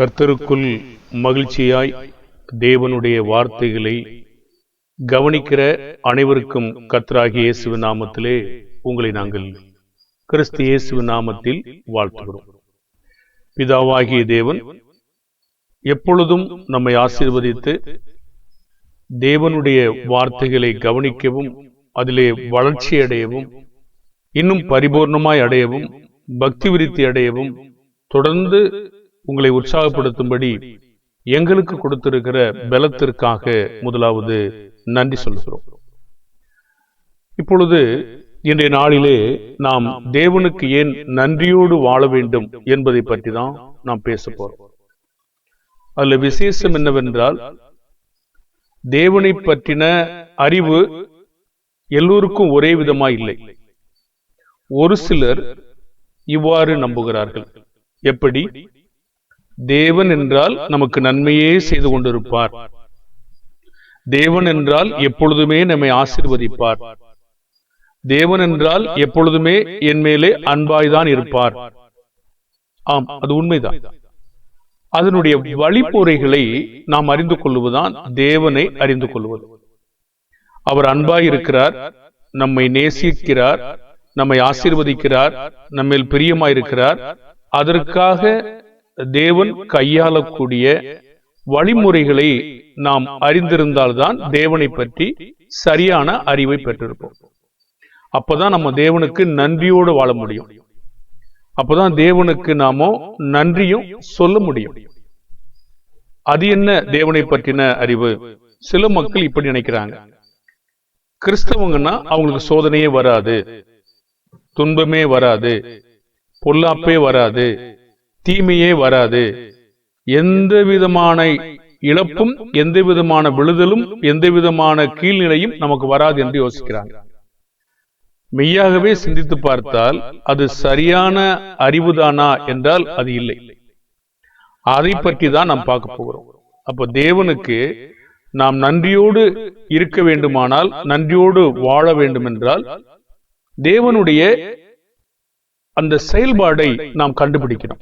கர்த்தருக்குள் மகிழ்ச்சியாய் தேவனுடைய வார்த்தைகளை கவனிக்கிற அனைவருக்கும் கர்த்தராகிய இயேசுவின் நாமத்திலே உங்களை நாங்கள் கிறிஸ்து இயேசுவின் நாமத்தில் வாழ்த்துகிறோம். பிதாவாகிய தேவன் எப்பொழுதும் நம்மை ஆசீர்வதித்து தேவனுடைய வார்த்தைகளை கவனிக்கவும் அதிலே வளர்ச்சி அடையவும் இன்னும் பரிபூர்ணமாய் அடையவும் பக்தி விருத்தி அடையவும் தொடர்ந்து உங்களை உற்சாகப்படுத்தும்படி எங்களுக்கு கொடுத்திருக்கிற பலத்திற்காக முதலாவது நன்றி சொல்கிறோம். இப்பொழுது இன்றைய நாளிலே நாம் தேவனுக்கு ஏன் நன்றியோடு வாழ வேண்டும் என்பதை பற்றி தான் நாம் பேச போறோம். அதுல விசேஷம் என்னவென்றால், தேவனை பற்றின அறிவு எல்லோருக்கும் ஒரே விதமா இல்லை. ஒரு சிலர் இவ்வாறு நம்புகிறார்கள். எப்படி? தேவன் என்றால் நமக்கு நன்மையே செய்து கொண்டிருப்பார், தேவன் என்றால் எப்பொழுதுமே நம்மை ஆசீர்வதிப்பார், தேவன் என்றால் எப்பொழுதுமே என் மேலே அன்பாய்தான் இருப்பார். ஆம், அது உண்மைதான். அதனுடைய வழிமுறைகளை நாம் அறிந்து கொள்வதுதான் தேவனை அறிந்து கொள்வது. அவர் அன்பாய் இருக்கிறார், நம்மை நேசிக்கிறார், நம்மை ஆசீர்வதிக்கிறார், நம்மேல் பிரியமாயிருக்கிறார். அதற்காக தேவன் கையாளக்கூடிய வழிமுறைகளை நாம் அறிந்திருந்தால்தான் தேவனை பற்றி சரியான அறிவை பெற்றிருப்போம். அப்பதான் நம்ம தேவனுக்கு நன்றியோடு வாழ முடியும். அப்பதான் தேவனுக்கு நாமோ நன்றியும் சொல்ல முடியும். அது என்ன தேவனை பற்றின அறிவு? சில மக்கள் இப்படி நினைக்கிறாங்க, கிறிஸ்தவங்கன்னா அவங்களுக்கு சோதனையே வராது, துன்பமே வராது, பொல்லாப்பே வராது, தீமையே வராது, எந்த விதமான இழப்பும் எந்த விதமான விழுதலும் எந்த விதமான கீழ்நிலையும் நமக்கு வராது என்று யோசிக்கிறாங்க. மெய்யாகவே சிந்தித்து பார்த்தால் அது சரியான அறிவுதானா என்றால் அது இல்லை. அதை பற்றி தான் நாம் பார்க்க போகிறோம். அப்போ தேவனுக்கு நாம் நன்றியோடு இருக்க வேண்டுமானால், நன்றியோடு வாழ வேண்டும் என்றால், தேவனுடைய அந்த செயல்பாடை நாம் கண்டுபிடிக்கணும்.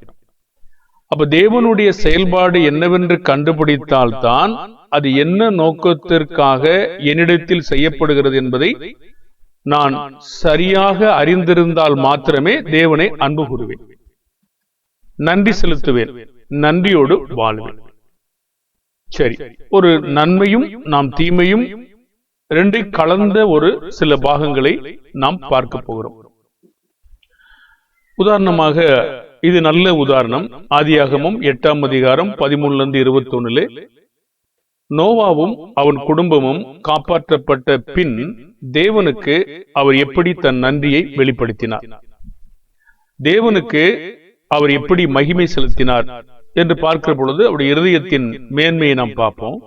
அப்ப தேவனுடைய செயல்பாடு என்னவென்று கண்டுபிடித்தால்தான் அது என்ன நோக்கத்திற்காக என்னிடத்தில் செய்யப்படுகிறது என்பதை நான் சரியாக அறிந்திருந்தால் மாத்திரமே தேவனை அன்பு கூறுவேன், நன்றி செலுத்துவேன், நன்றியோடு வாழ்வேன். சரி, ஒரு நன்மையும் நாம் தீமையும் ரெண்டு கலந்த ஒரு சில பாகங்களை நாம் பார்க்க போகிறோம். உதாரணமாக, இது நல்ல உதாரணம். ஆதியாகமம் 8ஆம் அதிகாரம் 13-21 நோவாவும் அவன் குடும்பமும் காப்பாற்றப்பட்ட பின் தேவனுக்கு அவர் எப்படி தன் நன்றியை வெளிப்படுத்தினார், தேவனுக்கு அவர் எப்படி மகிமை செலுத்தினார் என்று பார்க்கிற பொழுது அவருடைய இருதயத்தின் மேன்மையை நாம் பார்ப்போம்.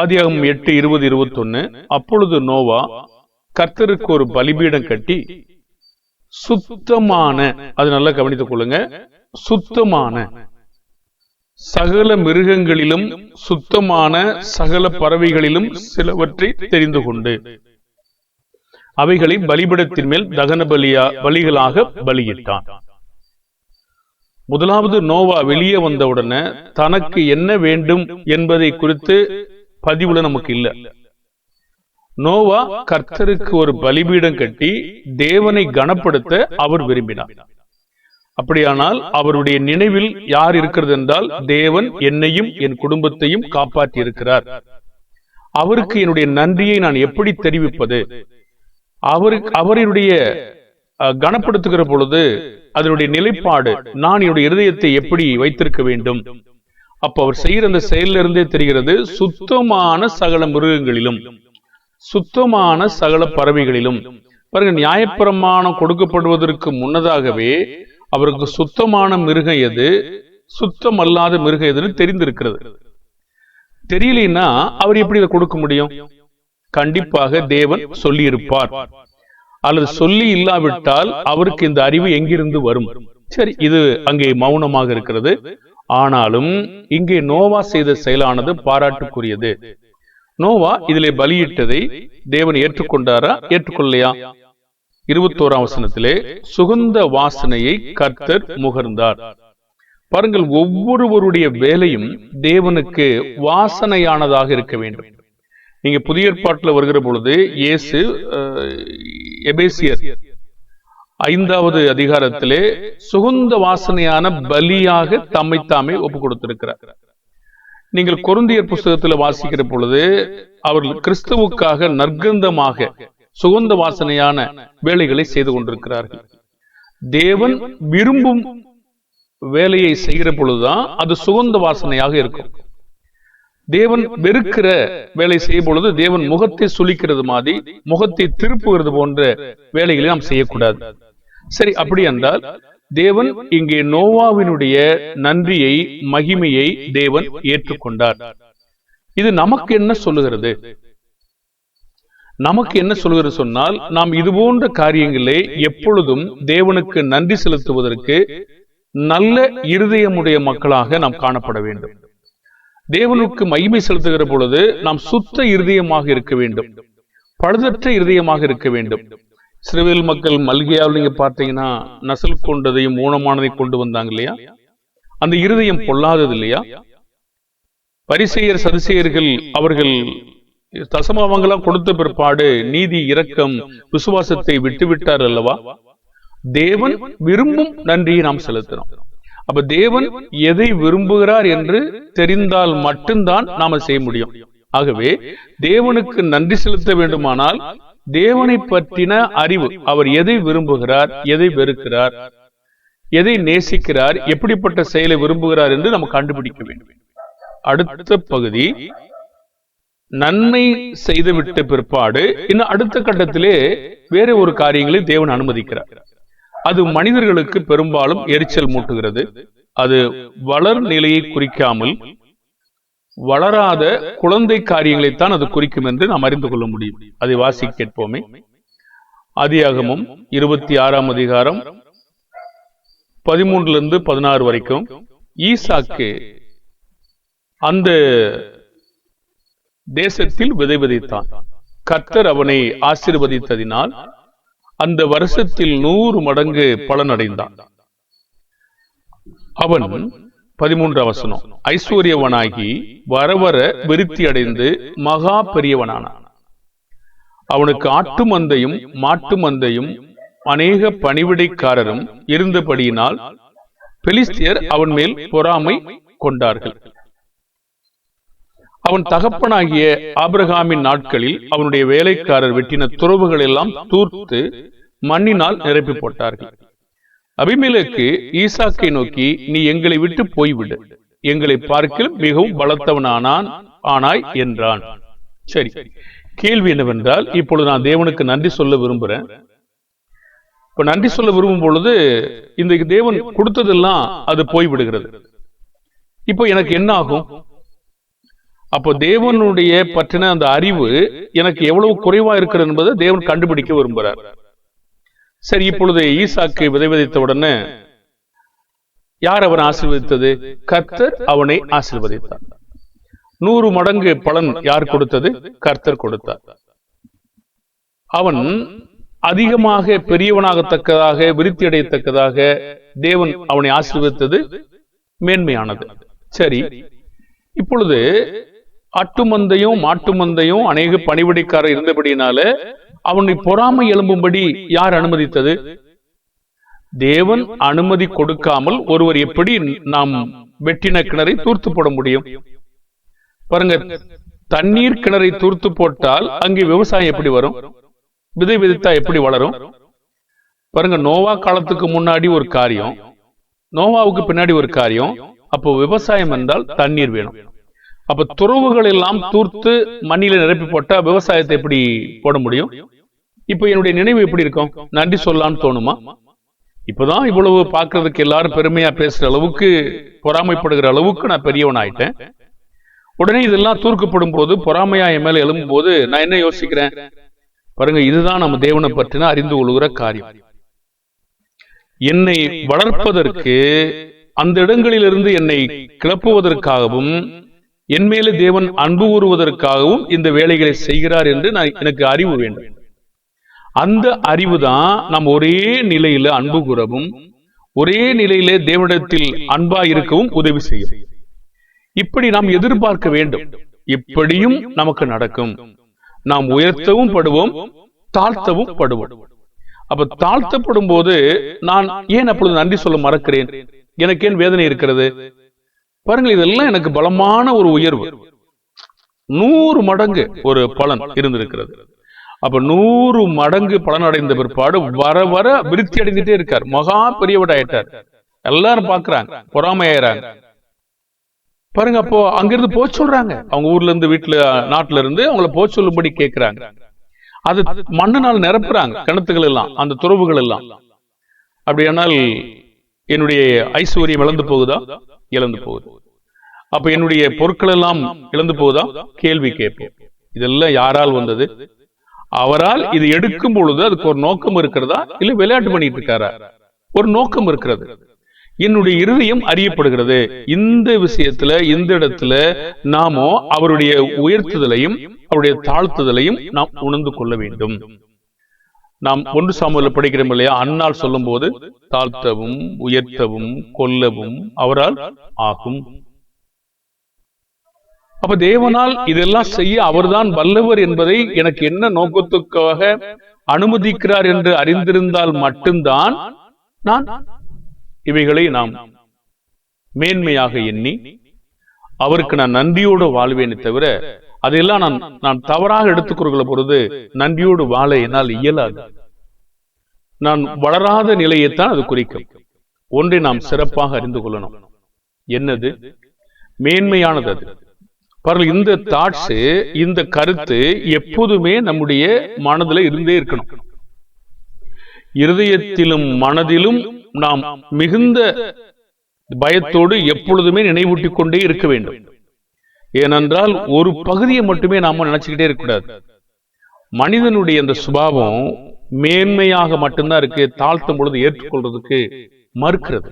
ஆதியாகமம் 8:20-21 அப்பொழுது நோவா கர்த்தருக்கு ஒரு பலிபீடம் கட்டி சுத்தமான, அது நல்லா கவனித்துக் கொள்ளுங்க, சுத்தமான சகல மிருகங்களிலும் சுத்தமான சகல பறவைகளிலும் சிலவற்றை தெரிந்து கொண்டு அவைகளை பலிபீடத்தின் மேல் தகன பலிகளாக பலியிட்டான். முதலாவது நோவா வெளியே வந்தவுடனே தனக்கு என்ன வேண்டும் என்பதை குறித்து பதிவுல நமக்கு இல்லை. நோவா கர்த்தருக்கு ஒரு பலிபீடம் கட்டி தேவனை கனப்படுத்த அவர் விரும்பினார். அப்படியானால் அவருடைய நினைவில் யார் இருக்கிறது என்றால், தேவன் என்னையும் என் குடும்பத்தையும் காப்பாற்றி இருக்கிறார், அவருக்கு என்னுடைய நன்றியை நான் எப்படி தெரிவிப்பது, அவருடைய கனப்படுத்துகிற பொழுது அதனுடைய நிலைப்பாடு நான் என்னுடைய இருதயத்தை எப்படி வைத்திருக்க வேண்டும். அப்ப அவர் செய்கிற அந்த செயலிலிருந்தே தெரிகிறது, சுத்தமான சகல மிருகங்களிலும் சுத்தமான சகல பறவைகளிலும். பாருங்க, நியாயப்பிரமாணம் கொடுக்கப்படுவதற்கு முன்னதாகவே அவருக்கு சுத்தமான மிருகம் எது, சுத்தம் அல்லாத மிருகம் எதுன்னு தெரிந்திருக்கிறது. தெரியலன்னா அவர் எப்படி இதை கொடுக்க முடியும்? கண்டிப்பாக தேவன் சொல்லி இருப்பார், அல்லது சொல்லி இல்லாவிட்டால் அவருக்கு இந்த அறிவு எங்கிருந்து வரும்? சரி, இது அங்கே மௌனமாக இருக்கிறது. ஆனாலும் இங்கே நோவா செய்த செயலானது பாராட்டுக்குரியது. நோவா இதிலே பலியிட்டதை தேவன் ஏற்றுக்கொண்டாரா, ஏற்றுக்கொள்ளையா? 21ஆம் வசனத்திலே சுகந்த வாசனையை கர்த்தர் முகர்ந்தார். பாருங்கள், ஒவ்வொருவருடைய வேலையும் தேவனுக்கு வாசனையானதாக இருக்க வேண்டும். நீங்க புதிய ஏற்பாட்டில் வருகிற பொழுது இயேசு எபேசியர் 5வது அதிகாரத்திலே சுகந்த வாசனையான பலியாக தம்மை தாமே ஒப்பு கொடுத்திருக்கிறார். நீங்கள் கொரிந்தியர் புஸ்தகத்தில் வாசிக்கிற பொழுது அவர்கள் கிறிஸ்துவுக்காக நற்கந்தமாக சுகந்த வாசனையான வேலைகளை செய்து கொண்டிருக்கிறார்கள். தேவன் விரும்பும் வேலையை செய்கிற பொழுதுதான் அது சுகந்த வாசனையாக இருக்கும். தேவன் வெறுக்கிற வேலை செய்யும் பொழுது தேவன் முகத்தை சுளிக்கிறது மாதிரி, முகத்தை திருப்புகிறது போன்ற வேலைகளை நாம் செய்யக்கூடாது. சரி, அப்படி என்றால் தேவன் இங்கே நோவாவினுடைய நன்றியை, மகிமையை தேவன் ஏற்றுக்கொண்டார். இது நமக்கு என்ன சொல்லுகிறது? நமக்கு என்ன சொல்கிறது சொன்னால், நாம் இது போன்ற காரியங்களை எப்பொழுதும் தேவனுக்கு நன்றி செலுத்துவதற்கு நல்ல இருதயமுடைய மக்களாக நாம் காணப்பட வேண்டும். தேவனுக்கு மகிமை செலுத்துகிற பொழுது நாம் சுத்த இருதயமாக இருக்க வேண்டும், பழுதற்ற இருதயமாக இருக்க வேண்டும். இஸ்ரவேல் மக்கள் மல்கியாவில் நீங்க பார்த்தீங்கன்னா நசல் கொண்டதையும் ஊனமானதை கொண்டு வந்தாங்க இல்லையா? அந்த இருதயம் பொல்லாதது இல்லையா? பரிசேயர் சதுசேயர்கள் அவர்கள் தசமாவங்களாம் கொடுத்த பிற்பாடு நீதி, இரக்கம், விசுவாசத்தை விட்டுவிட்டார் அல்லவா? தேவன் விரும்பும் நன்றியை நாம் செலுத்தணும். அப்ப தேவன் எதை விரும்புகிறார் என்று தெரிந்தால் மட்டும்தான் நாம செய்ய முடியும். ஆகவே தேவனுக்கு நன்றி செலுத்த வேண்டுமானால் தேவனை பற்றின அறிவு, அவர் எதை விரும்புகிறார், எதை வெறுக்கிறார், எதை நேசிக்கிறார், எப்படிப்பட்ட செயலை விரும்புகிறார் என்று நம்ம கண்டுபிடிக்க வேண்டும். அடுத்த பகுதி, நன்மை செய்துவிட்ட பிற்பாடு இன்னும் அடுத்த கட்டத்திலே வேற ஒரு காரியங்களை தேவன் அனுமதிக்கிறார். அது மனிதர்களுக்கு பெரும்பாலும் எரிச்சல் மூட்டுகிறது. அது வளர் நிலையை குறிக்காமல் வளராத குழந்தை காரியங்களைத்தான் அது குறிக்கும் என்று நாம் அறிந்து கொள்ள முடியும். அதை வாசி கேட்போமே. ஆதியாகமம் 26ஆம் அதிகாரம் 13-16 வரைக்கும். ஈசாக்கு அந்த தேசத்தில் விதை விதைத்தான். கர்த்தர் அவனை ஆசீர்வதித்ததினால் அந்த வருஷத்தில் 100 மடங்கு பலனடைந்தான். அவன் 13ஆம் வசனம், ஐஸ்வர்யவனாகி வரவர விருத்தி அடைந்து மகா பெரியவனானான். அவனுக்கு ஆட்டு மந்தையும் மாட்டு மந்தையும் அநேக பணிவிடைக்காரரும் இருந்தபடியினால் பெலிஸ்தியர் அவன் மேல் பொறாமை கொண்டார்கள். அவன் தகப்பனாகிய ஆபிரகாமின் நாட்களில் அவனுடைய வேலைக்காரர் வெட்டின துறவுகள் எல்லாம் தூர்த்து மண்ணினால் நிரப்பி போட்டார்கள். அபிமெலேக்கு ஈசாக்கை நோக்கி, நீ எங்களை விட்டு போய்விடு, எங்களை பார்க்கில் மிகவும் பலத்தவனானாய் என்றான். சரி, கேள்வி என்னவென்றால், இப்பொழுது நான் தேவனுக்கு நன்றி சொல்ல விரும்புறேன். இப்ப நன்றி சொல்ல விரும்பும் பொழுது இந்த தேவன் கொடுத்ததெல்லாம் அது போய்விடுகிறது. இப்போ எனக்கு என்ன ஆகும்? அப்போ தேவனுடைய பற்றின அந்த அறிவு எனக்கு எவ்வளவு குறைவா இருக்கிறது என்பதை தேவன் கண்டுபிடிக்க விரும்புகிறார். சரி, இப்பொழுது ஈசாக்கு விதை விதைத்த உடனே யார் அவனை ஆசீர்வதித்தது? கர்த்தர் அவனை ஆசீர்வதித்தார். 100 மடங்கு பலன் யார் கொடுத்தது? கர்த்தர் கொடுத்தார். அவன் அதிகமாக பெரியவனாகத்தக்கதாக, விருத்தி அடையத்தக்கதாக தேவன் அவனை ஆசீர்வதித்தது மேன்மையானது. சரி, இப்பொழுது ஆட்டு மந்தையும் மாட்டு மந்தையும் அநேக பணிவிடைக்காரர் இருந்தபடியினால அவனை பொறாமை எழும்பும்படி யார் அனுமதித்தது? தேவன் அனுமதி கொடுக்காமல் ஒருவர் எப்படி நாம் வெட்டின கிணறை தூர்த்து போட முடியும்? பாருங்க, தண்ணீர் கிணறை தூர்த்து போட்டால் அங்கே விவசாயம் எப்படி வரும்? விதை விதைத்தா எப்படி வளரும்? பாருங்க, நோவா காலத்துக்கு முன்னாடி ஒரு காரியம், நோவாவுக்கு பின்னாடி ஒரு காரியம். அப்போ விவசாயம் என்றால் தண்ணீர் வேணும். அப்ப துறவுகள் எல்லாம் தூர்த்து மண்ணில நிரப்பி போட்டா விவசாயத்தை எப்படி போட முடியும்? இப்ப என்னுடைய நினைவு எப்படி இருக்கும்? நன்றி சொல்லலாம்னு தோணுமா? இப்பதான் இவ்வளவு பாக்குறதுக்கு எல்லாரும் பெருமையா பேசுற அளவுக்கு, பொறாமைப்படுகிற அளவுக்கு நான் பெரியவன் ஆயிட்டேன். உடனே இதெல்லாம் தூர்க்கப்படும் போது, பொறாமையா என் மேல எழும்பும் போது நான் என்ன யோசிக்கிறேன்? பாருங்க, இதுதான் நம்ம தேவனை பற்றின அறிந்து கொள்கிற காரியம். என்னை வளர்ப்பதற்கு, அந்த இடங்களிலிருந்து என்னை கிளப்புவதற்காகவும், என் மேல தேவன் அன்பு கூறுவதற்காகவும் இந்த வேலைகளை செய்கிறார் என்று எனக்கு அறிவு வேண்டும். அந்த அறிவு தான் நாம் ஒரே நிலையில அன்பு கூறவும், ஒரே நிலையிலே தேவனிடத்தில் அன்பா இருக்கவும் உதவி செய்யும். இப்படி நாம் எதிர்பார்க்க வேண்டும். இப்படியும் நமக்கு நடக்கும். நாம் உயர்த்தவும் படுவோம், தாழ்த்தவும் படுவோம். அப்ப தாழ்த்தப்படும் போது நான் ஏன் அப்பொழுது நன்றி சொல்ல மறக்கிறேன்? எனக்கு ஏன் வேதனை இருக்கிறது? பாருங்கள், இதெல்லாம் எனக்கு பலமான ஒரு உயர்வு. 100 மடங்கு ஒரு பலன் இருந்திருக்கிறது. அப்ப 100 மடங்கு பலன் அடைந்த பிற்பாடு வர வர விருத்தி அடைந்துட்டே இருக்கார். மகா பெரியவர் ஆயிட்டார். எல்லாரும் பாக்குறாங்க, பொறாமையாயிராங்க. பாருங்க, அப்போ அங்கிருந்து போக சொல்றாங்க. அவங்க ஊர்ல இருந்து, வீட்டுல, நாட்டுல இருந்து அவங்கள போக சொல்லும்படி கேட்கிறாங்க. அது மண்ணினால் நிரப்புறாங்க, கிணத்துகள் எல்லாம், அந்த துறவுகள் எல்லாம். அப்படியானால் என்னுடைய ஐஸ்வர்யம் இழந்து போகுதா? இழந்து போகுது. அப்ப என்னுடைய பொருட்கள் எல்லாம் இழந்து போகுதா? கேள்வி கேட்போம். இதெல்லாம் யாரால் வந்தது? அவரால். இது எடுக்கும் பொழுது அதுக்கு ஒரு நோக்கம் இருக்கிறதா, இல்ல விளையாட்டு பண்ணிட்டு இருக்காரா? ஒரு நோக்கம் இருக்கிறது. என்னுடைய இருதயம் அறியப்படுகிறது. இந்த விஷயத்துல, இந்த இடத்துல நாமோ அவருடைய உயர்த்துதலையும் அவருடைய தாழ்த்துதலையும் நாம் உணர்ந்து கொள்ள வேண்டும். நாம் 1 சாமுவேல்ல படிக்கிறோம் இல்லையா? அன்னாள் சொல்லும் போது தாழ்த்தவும் உயர்த்தவும் கொல்லவும் அவரால் ஆகும். அப்ப தேவனால் இதெல்லாம் செய்ய அவர்தான் வல்லவர் என்பதை எனக்கு என்ன நோக்கத்துக்காக அனுமதிக்கிறார் என்று அறிந்திருந்தால் மட்டும்தான் நான் இவைகளை நாம் மேன்மையாக எண்ணி அவருக்கு நான் நன்றியோடு வாழ்வேனே தவிர, அதையெல்லாம் நான் தவறாக எடுத்துக்கொள்கிற பொழுது நன்றியோடு வாழ என்னால் இயலாது. நான் வளராத நிலையைத்தான் அது குறிக்கும். ஒன்றை நாம் சிறப்பாக அறிந்து கொள்ளணும். என்னது? மேன்மையானது. அது பாருங்கள், இந்த தாட்ஸ், இந்த கருத்து எப்போதுமே நம்முடைய மனதில் இருந்தே இருக்கணும். இருதயத்திலும் மனதிலும் நாம் மிகுந்த பயத்தோடு எப்பொழுதுமே நினைவூட்டிக் கொண்டே இருக்க வேண்டும். ஏனென்றால் ஒரு பகுதியை மட்டுமே நாம நினைச்சுக்கிட்டே இருக்கக்கூடாது. மனிதனுடைய அந்த சுபாவம் மேன்மையாக மட்டும்தான் இருக்கு, தாழ்த்தும் பொழுது ஏற்றுக்கொள்றதுக்கு மறுக்கிறது.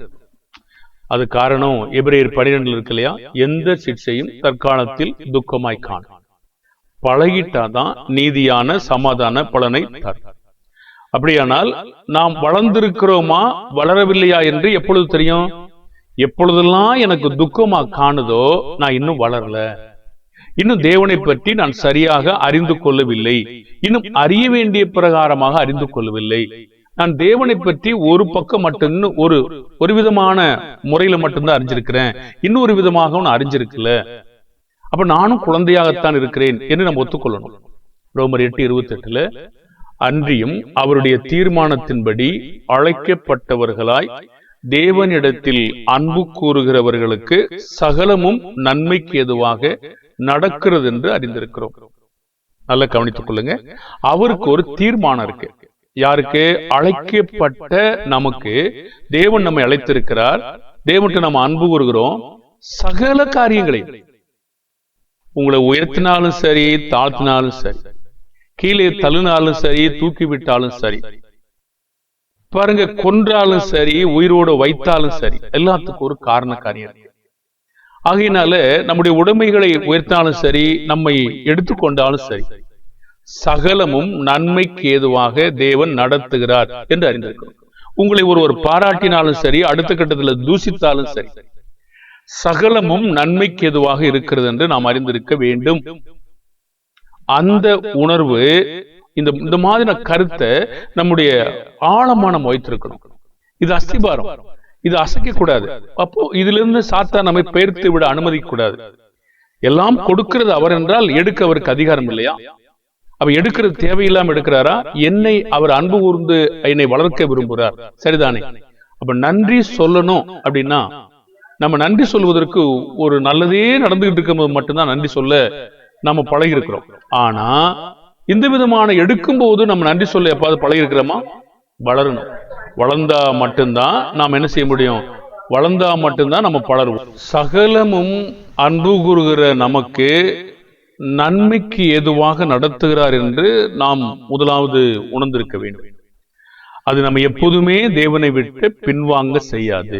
அது காரணம் எபிரேயர் 12 இருக்கு இல்லையா? எந்த சிக்ஷையும் தற்காலத்தில் துக்கமாய் காண பழகிட்டாதான் நீதியான சமாதான பலனை தரும். அப்படியானால் நாம் வளர்ந்திருக்கிறோமா வளரவில்லையா என்று எப்பொழுது தெரியும்? எப்பொழுதெல்லாம் எனக்கு துக்கமா காணுதோ நான் இன்னும் வளரல, இன்னும் தேவனை பற்றி நான் சரியாக அறிந்து கொள்ளவில்லை, இன்னும் அறிய வேண்டிய பிரகாரமாக அறிந்து கொள்ளவில்லை. நான் தேவனை பற்றி ஒரு பக்கம் மட்டும், ஒரு விதமான முறையில மட்டும்தான் அறிஞ்சிருக்கிறேன், இன்னொரு விதமாக நான் அறிஞ்சிருக்கல. அப்ப நானும் குழந்தையாகத்தான் இருக்கிறேன் என்று நம்ம ஒத்துக்கொள்ளணும். ரோமர் 8:28 அன்றியும் அவருடைய தீர்மானத்தின்படி அழைக்கப்பட்டவர்களாய் தேவனிடத்தில் அன்பு கூறுகிறவர்களுக்கு சகலமும் நன்மைக்கு ஏதுவாக நடக்கிறது என்று அறிந்திருக்கிறோம். நல்லா கவனித்துக் கொள்ளுங்க. அவருக்கு ஒரு தீர்மானம் இருக்கு. யாருக்கு? அழைக்கப்பட்ட நமக்கு. தேவன் நம்மை அழைத்திருக்கிறார். தேவன்கிட்ட நம்ம அன்பு கூறுகிறோம். சகல காரியங்களையும், உங்களை உயர்த்தினாலும் சரி, தாழ்த்தினாலும் சரி, கீழே தள்ளினாலும் சரி, தூக்கி விட்டாலும் சரி, பாருங்க, கொன்றாலும் சரி, உயிரோடு வைத்தாலும் சரி, எல்லாத்துக்கும் ஒரு காரண காரியம் இருக்கு. ஆகையினால நம்முடைய உடைமைகளை உயர்த்தினாலும் சரி, நம்மை எடுத்துக்கொண்டாலும் சரி, சகலமும் நன்மைக்கு ஏதுவாக தேவன் நடத்துகிறார் என்று அறிந்திருக்கிறோம். உங்களை ஒருவர் பாராட்டினாலும் சரி, அடுத்த கட்டத்தில் தூசித்தாலும் சரி, சகலமும் நன்மைக்கு ஏதுவாக இருக்கிறது என்று நாம் அறிந்திருக்க வேண்டும். அந்த உணர்வு, இந்த மாதிரி கருத்தை நம்முடைய ஆழமான வைத்திருக்கணும். இது அஸ்திபாரம், இது அசைக்க கூடாது. அப்போ இதுல இருந்து சாத்தான் நம்மை பெயர்த்து விட அனுமதிக்க கூடாது. எல்லாம் கொடுக்கிறது அவர் என்றால் எடுக்க அவருக்கு அதிகாரம் இல்லையா? அப்ப எடுக்கிறது தேவையில்லாம எடுக்கிறாரா? என்னை அவர் அன்பு கூர்ந்து என்னை வளர்க்க விரும்புகிறார், சரிதானே? அப்ப நன்றி சொல்லணும் அப்படின்னா, நம்ம நன்றி சொல்வதற்கு ஒரு நல்லதே நடந்துகிட்டு இருக்கும்போது மட்டும்தான் நன்றி சொல்ல நம்ம பழகி இருக்கிறோம். ஆனா இந்த விதமான எடுக்கும் போது நம்ம நன்றி சொல்ல எப்பாவது பழகி இருக்கிறோமா? வளரணும். வளர்ந்தா மட்டும்தான் நாம் என்ன செய்ய முடியும்? வளர்ந்தா மட்டும்தான் நம்ம பலருவோம். சகலமும் அன்பு கூறுகிற நமக்கு நன்மைக்கு ஏதுவாக நடத்துகிறார் என்று நாம் முதலாவது உணர்ந்திருக்க வேண்டும். அது நம்ம எப்போதுமே தேவனை விட்டு பின்வாங்க செய்யாது.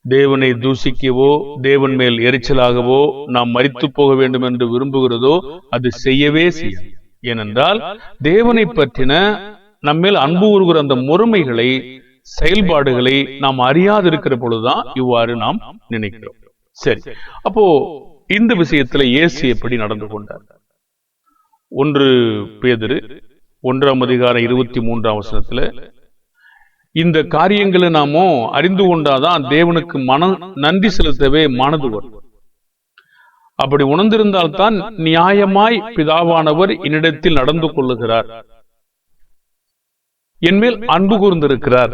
தேவனை தூசிக்கவோ, தேவன் மேல் எரிச்சலாகவோ, நாம் மரித்து போக வேண்டும் என்று விரும்புகிறதோ அது செய்யவே செய்யும். ஏனென்றால் தேவனை பற்றின நம்மேல் அன்பு கூறுகிற அந்த முறைமைகளை செயல்பாடுகளை நாம் அறியாதிருக்கிற பொழுதுதான் இவ்வாறு நாம் நினைக்கிறோம். சரி, அப்போ இந்த விஷயத்துல இயேசு எப்படி நடந்து கொண்டார்? 1 பேதுரு 1:23 இந்த காரியங்களை நாமோ அறிந்து கொண்டாதான் தேவனுக்கு நன்றி செலுத்தவே மனது வரும். அப்படி உணர்ந்திருந்தால்தான் நியாயமாய் பிதாவானவர் என்னிடத்தில் நடந்து கொள்ளுகிறார், என்மேல் அன்பு கூர்ந்திருக்கிறார்,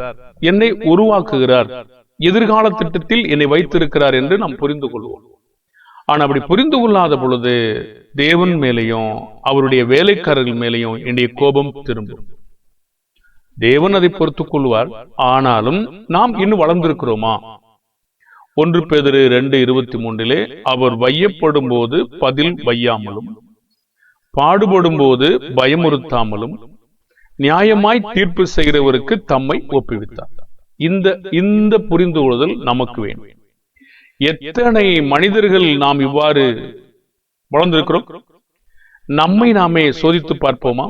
என்னை உருவாக்குகிறார், எதிர்கால திட்டத்தில் என்னை வைத்திருக்கிறார் என்று நாம் புரிந்து கொள்வோம். ஆனா அப்படி புரிந்து கொள்ளாத பொழுது தேவன் மேலையும் அவருடைய வேலைக்காரர்கள் மேலையும் என்னுடைய கோபம் திரும்பும். தேவன் அதை பொறுத்துக் கொள்வார். ஆனாலும் நாம் இன்னும் வளர்ந்திருக்கிறோமா? 1 பேதுரு 2:23 அவர் வையப்படும் போது பதில் வையாமலும், பாடுபடும் போது பயமுறுத்தாமலும், நியாயமாய் தீர்ப்பு செய்கிறவருக்கு தம்மை ஒப்புவித்தார். இந்த புரிந்து கொள்ளுதல் நமக்கு வேண்டும். எத்தனை மனிதர்கள் நாம் இவ்வாறு வளர்ந்திருக்கிறோம்? நம்மை நாமே சோதித்து பார்ப்போமா?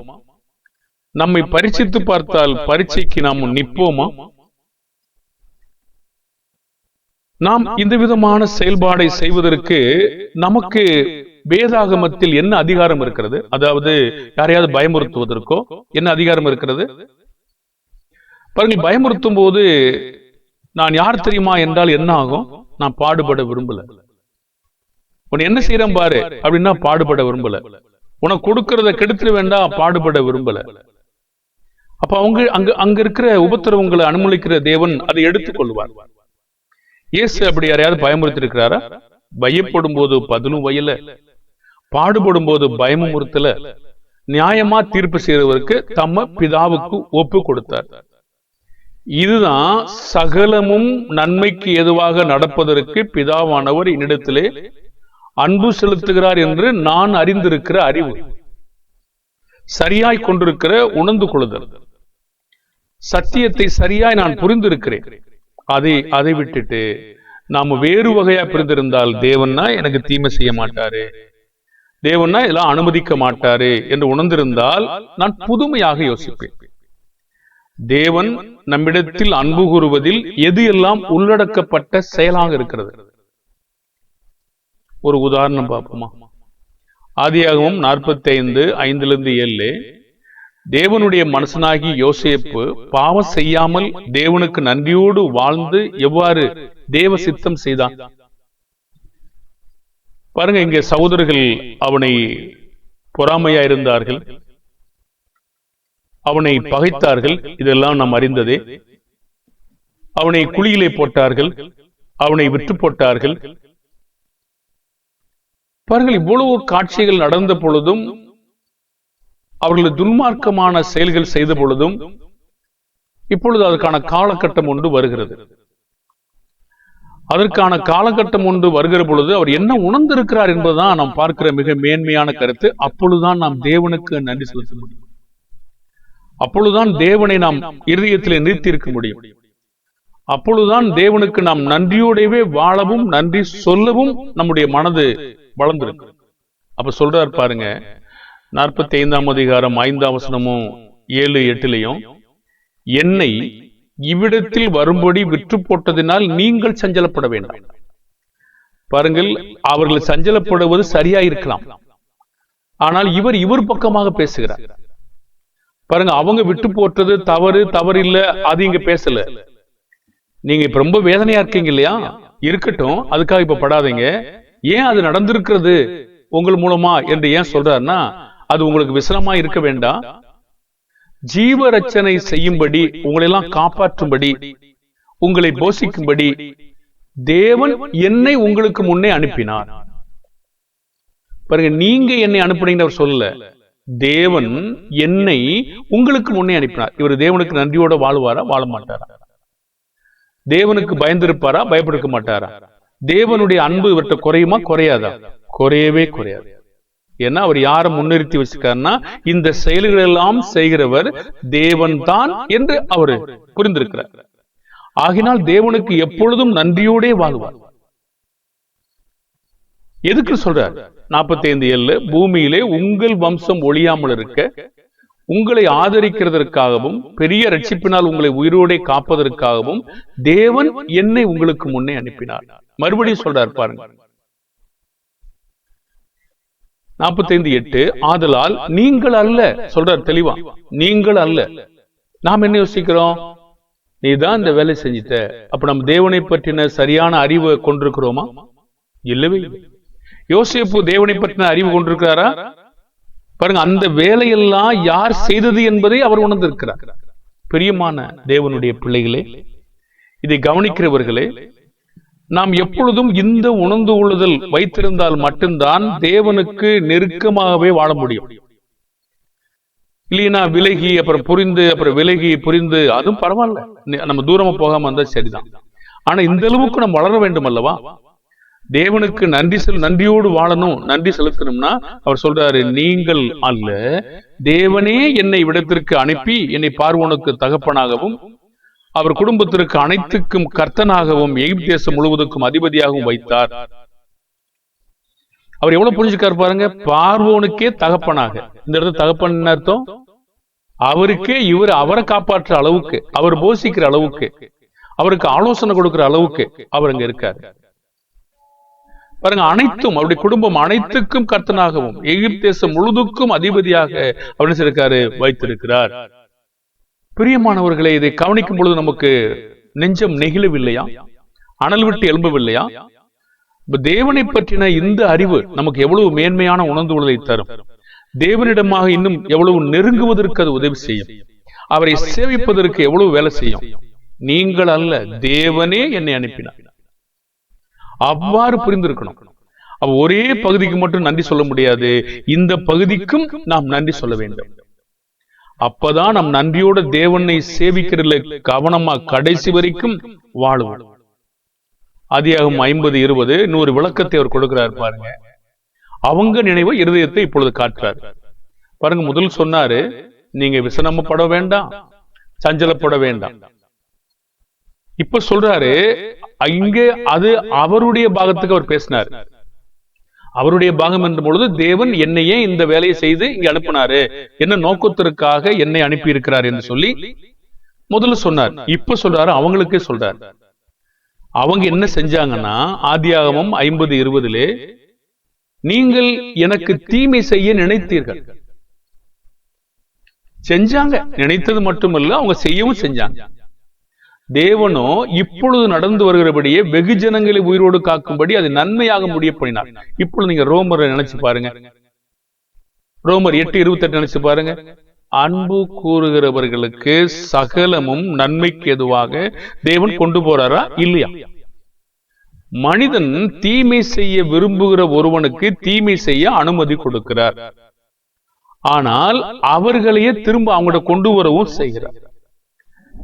நம்மை பரீட்சித்து பார்த்தால் பரீட்சைக்கு நாம் நிற்போமா? நாம் இந்த விதமான செயல்பாடை செய்வதற்கு நமக்கு வேதாகமத்தில் என்ன அதிகாரம் இருக்கிறது? அதாவது யாரையாவது பயமுறுத்துவதற்கோ என்ன அதிகாரம் இருக்கிறது? பாருங்கள், பயமுறுத்தும் போது நான் யார் தெரியுமா என்றால் என்ன ஆகும்? நான் பாடுபட விரும்பல. உன்னை என்ன செய்யறேன் பாரு அப்படின்னா பாடுபட விரும்பல. உனக்கு கொடுக்கறத கெடுத்துட வேண்டாம், பாடுபட விரும்பல. அப்ப அங்க இருக்கிற உபத்திரவங்களை அனுமதிக்கிற தேவன் அதை எடுத்துக் கொள்வார். இயேசு அப்படி யாரையாவது பயமுறுத்தி இருக்கிறாரா? பயப்படும் போது பதிலும் வயல, பாடுபடும் போது பயமும் முறுத்தல, நியாயமா தீர்ப்பு செய்யறவருக்கு தம்ம பிதாவுக்கு ஒப்பு கொடுத்தார். இதுதான் சகலமும் நன்மைக்கு ஏதுவாக நடப்பதற்கு பிதாவானவர் என்னிடத்திலே அன்பு செலுத்துகிறார் என்று நான் அறிந்திருக்கிற அறிவு, சரியாய் கொண்டிருக்கிற உணர்ந்து கொள்ளுதல், சத்தியத்தை சரியாய் நான் புரிந்திருக்கிறேன். அதை விட்டுட்டு நாம வேறு வகையா புரிந்திருந்தால் தேவன்னா எனக்கு தீமை செய்ய மாட்டாரு, தேவன்னா இதெல்லாம் அனுமதிக்க மாட்டாரு என்று உணர்ந்திருந்தால் நான் புதுமையாக யோசிப்பேன். தேவன் நம்மிடத்தில் அன்பு கூறுவதில் எது எல்லாம் உள்ளடக்கப்பட்ட செயலாக இருக்கிறது? ஒரு உதாரணம் பார்ப்போமா? ஆதியாகமம் 45:5-7 தேவனுடைய மனுஷனாகி யோசேப்பு பாவம் செய்யாமல் தேவனுக்கு நன்றியோடு வாழ்ந்து எவ்வாறு தேவ சித்தம் செய்தான் பாருங்க. இங்க சகோதரர்கள் அவனை பொறாமையா இருந்தார்கள், அவனை பகைத்தார்கள், இதெல்லாம் நாம் அறிந்ததே. அவனை குழியிலே போட்டார்கள், அவனை விற்று போட்டார்கள். பாருங்கள், இவ்வளவு காட்சிகள் நடந்த பொழுதும், அவர்கள் துன்மார்க்கமான செயல்கள் செய்த பொழுதும், இப்பொழுது அதற்கான காலகட்டம் ஒன்று வருகிறது. அதற்கான காலகட்டம் ஒன்று வருகிற பொழுது அவர் என்ன உணர்ந்திருக்கிறார் என்பதுதான் நாம் பார்க்கிற மிக மேன்மையான கருத்து. அப்பொழுதுதான் நாம் தேவனுக்கு நன்றி செலுத்த முடியும். அப்பொழுதுதான் தேவனை நாம் இருதயத்திலே நிறுத்தி இருக்க முடியும். அப்பொழுதுதான் தேவனுக்கு நாம் நன்றியோடவே வாழவும் நன்றி சொல்லவும் நம்முடைய மனது வளர்ந்திருக்கு. அப்ப சொல்றார் பாருங்க, 45:5-7 என்னை இவ்விடத்தில் வரும்படி விற்று போட்டதினால் நீங்கள் சஞ்சலப்பட வேண்டாம். பாருங்கள், அவர்கள் சஞ்சலப்படுவது சரியா இருக்கலாம், ஆனால் இவர் பக்கமாக பேசுகிறார். பாருங்க, அவங்க விட்டு போட்டது தவறு இல்ல, அது இங்க பேசல. நீங்க இப்ப ரொம்ப வேதனையா இருக்கீங்க இல்லையா? இருக்கட்டும், அதுக்காக இப்ப படாதீங்க. ஏன் அது நடந்திருக்கிறது உங்கள் மூலமா என்று ஏன் சொல்றாருன்னா, அது உங்களுக்கு விசனமா இருக்க வேண்டாம், ஜீவ ரட்சனை செய்யும்படி, உங்களை எல்லாம் காப்பாற்றும்படி, உங்களை போஷிக்கும்படி தேவன் என்னை உங்களுக்கு முன்னே அனுப்பினார். பாருங்க, நீங்க என்னை அனுப்புனீங்கன்னு அவர் சொல்லல, தேவன் என்னை உங்களுக்கு முன்னே அனுப்பினார். இவர் தேவனுக்கு நன்றியோட வாழுவாரா, வாழ மாட்டாரா? தேவனுக்கு பயந்திருப்பாரா, பயப்படுத்த மாட்டாரா? தேவனுடைய அன்பு இவர்கிட்ட குறையுமா, குறையாதா? குறையவே குறையாது. ஏன்னா அவர் யாரை முன்னிறுத்தி வச்சிருக்காருன்னா, இந்த செயல்கள் எல்லாம் செய்கிறவர் தேவன் தான் என்று அவர் புரிந்திருக்கிறார். ஆகினால் தேவனுக்கு எப்பொழுதும் நன்றியோடே வாழ்வார். எதுக்கு சொல்றார்? 45:7 பூமியிலே உங்கள் வம்சம் ஒழியாமல் இருக்க உங்களை ஆதரிக்கிறதற்காகவும் பெரிய ரட்சிப்பினால் உங்களை உயிரோடே காப்பதற்காகவும் தேவன் என்னை உங்களுக்கு முன்னே அனுப்பினார். மறுபடியும் சொல்றார் பாருங்க, 45:8. ஆதலால் நீங்கள் அல்ல, சொல்றார் தெளிவா, நீங்கள் அல்ல. நாம் என்ன யோசிக்கிறோம்? நீதான் இந்த வேலை செஞ்சிட்ட. அப்ப நம்ம தேவனை பற்றின சரியான அறிவை கொண்டிருக்கிறோமா? இல்லவே இல்லை. யோசேப்பு தேவனை பற்றின அறிவு கொண்டிருக்கிறாரா? பாருங்க, அந்த வேலையெல்லாம் யார் செய்தது என்பதை அவர் உணர்ந்திருக்கிறார். பிரியமான தேவனுடைய பிள்ளைகளே, இதை கவனிக்கிறவர்களே, நாம் எப்பொழுதும் இந்த உணர்ந்து கொள்ளுதல் வைத்திருந்தால் மட்டும்தான் தேவனுக்கு நெருக்கமாகவே வாழ முடியும். இல்லையா விலகி அப்புறம் புரிந்து அப்புறம் விலகி புரிந்து அதுவும் பரவாயில்ல, நம்ம தூரமா போகாம இருந்தா சரிதான். ஆனா இந்த அளவுக்கு நம்ம வளர வேண்டும் அல்லவா? தேவனுக்கு நன்றியோடு வாழணும். நன்றி செலுத்தணும்னா அவர் சொல்றாரு, நீங்கள் அல்ல, தேவனே என்னை இவ்விடத்திற்கு அனுப்பி என்னை பார்வோனுக்கு தகப்பனாகவும் அவர் குடும்பத்திற்கு அனைத்துக்கும் கர்த்தனாகவும் எகிப்து தேசம் முழுவதுக்கும் அதிபதியாகவும் வைத்தார். அவர் எவ்வளவு புரிஞ்சுக்காரு பாருங்க. பார்வோனுக்கே தகப்பனாக, இந்த இடத்துல தகப்பன் அர்த்தம் அவருக்கே அவரை காப்பாற்ற அளவுக்கு, அவர் போஷிக்கிற அளவுக்கு, அவருக்கு ஆலோசனை கொடுக்கிற அளவுக்கு அவர் அங்க இருக்காரு பாருங்க. அனைத்தும் அவருடைய குடும்பம் அனைத்துக்கும் கர்த்தனாகவும் எகிப்து தேசம் முழுதுக்கும் அதிபதியாக அவர் இருக்காரு, வைத்திருக்கிறார். பிரியமானவர்களை, இதை கவனிக்கும் பொழுது நமக்கு நெஞ்சம் நெகிழவில்லையா? அனல் விட்டு எழும்பவில்லையா? தேவனை பற்றின இந்த அறிவு நமக்கு எவ்வளவு மேன்மையான உணர்ந்து கொள்வதை தரும். தேவனிடமாக இன்னும் எவ்வளவு நெருங்குவதற்கு அது உதவி செய்யும். அவரை சேவிப்பதற்கு எவ்வளவு வேலை செய்யும். நீங்கள் அல்ல, தேவனே என்னை அனுப்பினார். அவ்வாறு புரிந்திருக்கணும். அவ ஒரே பகுதிக்கு மட்டும் நன்றி சொல்ல முடியாது, இந்த பகுதிக்கும் நாம் நன்றி சொல்ல வேண்டும். அப்பதான் நம் நன்றியோட தேவனை சேவிக்கிறதுல கவனமா கடைசி வரைக்கும் வாழுவோம். ஆதியாகமம் 50:20 100 விளக்கத்தை அவர் கொடுக்கிறார் பாருங்க. அவங்க நினைவு இருதயத்தை இப்பொழுது காட்டுறார் பாருங்க. முதல் சொன்னாரு, நீங்க விசனப்பட வேண்டாம், சஞ்சலப்பட வேண்டாம். இப்ப சொல்றாரு, இங்கே அது அவருடைய பாகத்துக்கு அவர் பேசினார். அவருடைய பாகம் என்ற பொழுது தேவன் என்னையே இந்த வேலையை செய்து இங்க அனுப்பினாரு, என்ன நோக்கத்திற்காக என்னை அனுப்பி இருக்கிறார் என்று சொல்லி முதல்ல சொன்னார். இப்ப சொல்றாரு, அவங்களுக்கே சொல்றார். அவங்க என்ன செஞ்சாங்கன்னா, ஆதியாகமம் 50:20 நீங்கள் எனக்கு தீமை செய்ய நினைத்தீர்கள். செஞ்சாங்க, நினைத்தது மட்டுமல்ல, அவங்க செய்யவும் செஞ்சாங்க. தேவனோ இப்பொழுது நடந்து வருகிறபடியே வெகு ஜனங்களை உயிரோடு காக்கும்படி அது நன்மையாக முடிய பண்ணினார். இப்பொழுது நீங்க ரோமரை நினைச்சு பாருங்க, ரோமர் 8:28 நினைச்சு பாருங்க. அன்பு கூறுகிறவர்களுக்கு சகலமும் நன்மைக்கு எதுவாக தேவன் கொண்டு போறாரா இல்லையா? மனிதன் தீமை செய்ய விரும்புகிற ஒருவனுக்கு தீமை செய்ய அனுமதி கொடுக்கிறார். ஆனால் அவர்களையே திரும்ப அவங்கள கொண்டு வரவும் செய்கிறார்.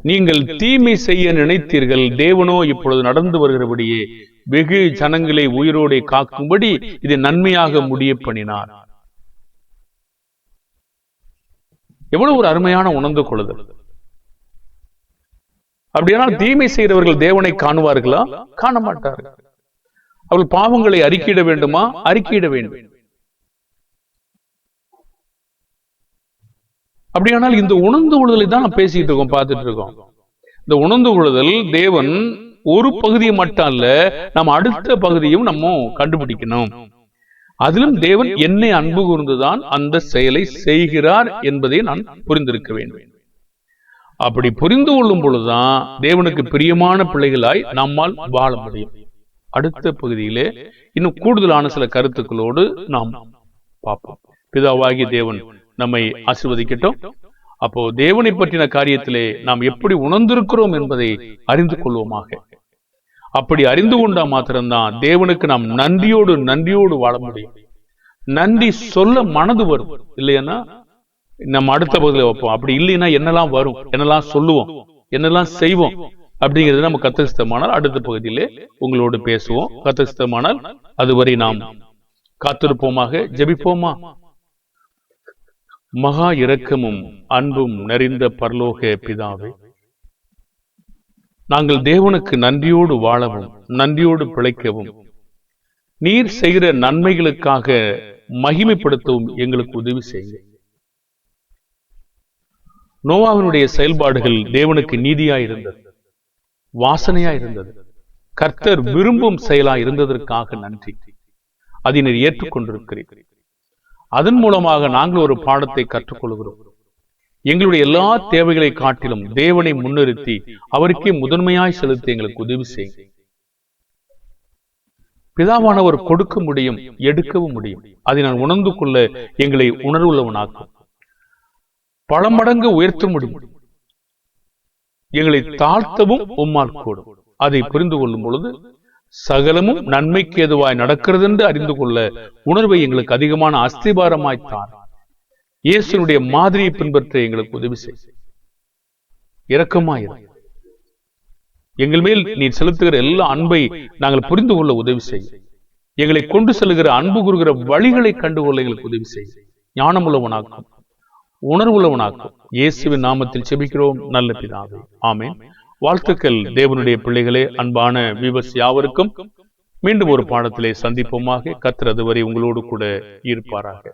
நீங்கள் தீமை செய்ய நினைத்தீர்கள், தேவனோ இப்பொழுது நடந்து வருகிறபடியே வெகு ஜனங்களை உயிரோடே காக்கும்படி இதை நன்மையாக முடிய பண்ணினார். எவ்வளவு ஒரு அருமையான உணர்ந்து கொள்ளுதல். அப்படியானால் தீமை செய்கிறவர்கள் தேவனை காணுவார்களா? காண மாட்டார்கள். அவர்கள் பாவங்களை அறிக்கையிட வேண்டுமா? அறிக்கையிட வேண்டும். அப்படியானால் இந்த உணர்ந்து கொள்ளுதலை தான் நான் பேசிட்டு இருக்கோம், பார்த்துட்டு இருக்கோம். இந்த உணர்ந்து கொள்ளுதல் தேவன் ஒரு பகுதியை மட்டும் அல்ல, நம்ம அடுத்த பகுதியும் நம்ம கண்டுபிடிக்கணும். அதிலும் தேவன் என்னை அன்பு கூர்ந்துதான் அந்த செயலை செய்கிறார் என்பதை நான் புரிந்திருக்க வேண்டும். அப்படி புரிந்து கொள்ளும் பொழுதுதான் தேவனுக்கு பிரியமான பிள்ளைகளாய் நம்மால் வாழ முடியும். அடுத்த பகுதியிலே இன்னும் கூடுதலான சில கருத்துக்களோடு நாம் பார்ப்போம். பிதாவாகிய தேவன் நம்மை ஆசீர்வதிக்கட்டும். அப்போ தேவனை பற்றின காரியத்திலே நாம் எப்படி உணர்ந்திருக்கிறோம் என்பதை அறிந்து கொள்வோமாக. அப்படி அறிந்து கொண்டா மாத்திரம்தான் தேவனுக்கு நாம் நன்றியோடு வாழ முடியும். நன்றி சொல்ல மனது வரும். இல்லையா நம்ம அடுத்த பகுதியில் வைப்போம். அப்படி இல்லைன்னா என்னெல்லாம் வரும், என்னெல்லாம் சொல்லுவோம், என்னெல்லாம் செய்வோம் அப்படிங்கிறது நம்ம கத்தரிசித்தமானால் அடுத்த பகுதியிலே உங்களோடு பேசுவோம். கத்தரிசித்தமானால் அதுவரை நாம் காத்திருப்போமாக. ஜெபிப்போமா. மகா இரக்கமும் அன்பும் நிறைந்த பரலோக பிதாவே, நாங்கள் தேவனுக்கு நன்றியோடு வாழவும் நன்றியோடு பிழைக்கவும் நீர் செய்கிற நன்மைகளுக்காக மகிமைப்படுத்தவும் எங்களுக்கு உதவி செய்யுங்க. நோவாவினுடைய செயல்பாடுகள் தேவனுக்கு நீதியாய் இருந்தது, வாசனையா இருந்தது, கர்த்தர் விரும்பும் செயலா இருந்ததற்காக நன்றி. அதை நீர் ஏற்றுக்கொண்டிருக்கிறீர்கள். அதன் மூலமாக நாங்கள் ஒரு பாடத்தை கற்றுக்கொள்கிறோம். எங்களுடைய எல்லா தேவைகளை காட்டிலும் தேவனை முன்னிறுத்தி அவருக்கே முதன்மையாய் செலுத்தி எங்களுக்கு உதவி செய்யும். பிதாவானவர் கொடுக்க முடியும், எடுக்கவும் முடியும். அதை நான் உணர்ந்து கொள்ள எங்களை உணர்வுள்ளவனாக்கும். பல மடங்கு உயர்த்த முடியும், எங்களை தாழ்த்தவும் உம்மால் கூடும். அதை புரிந்து கொள்ளும் பொழுது சகலமும் நன்மைக்கு ஏதுவாய் நடக்கிறது என்று அறிந்து கொள்ள உணர்வை எங்களுக்கு அதிகமான அஸ்திபாரமாய்த்தான். இயேசுனுடைய மாதிரியை பின்பற்ற எங்களுக்கு உதவி செய். இரக்கமாயிரு. எங்கள் மேல் நீ செலுத்துகிற எல்லா அன்பை நாங்கள் புரிந்து கொள்ள உதவி செய். எங்களை கொண்டு செல்கிற அன்பு கூறுகிற வழிகளை கண்டுகொள்ள எங்களுக்கு உதவி செய். ஞானமுள்ளவனாக்கும், உணர்வுள்ளவனாக்கும். இயேசுவின் நாமத்தில் செபிக்கிறோம் நல்ல பிதாவே, ஆமென். வாழ்த்துக்கள் தேவனுடைய பிள்ளைகளே. அன்பான வியூவர்ஸ் யாவருக்கும் மீண்டும் ஒரு பாடத்திலே சந்திப்போமாக. கர்த்தர் அதுவரை உங்களோடு கூட இருப்பாராக.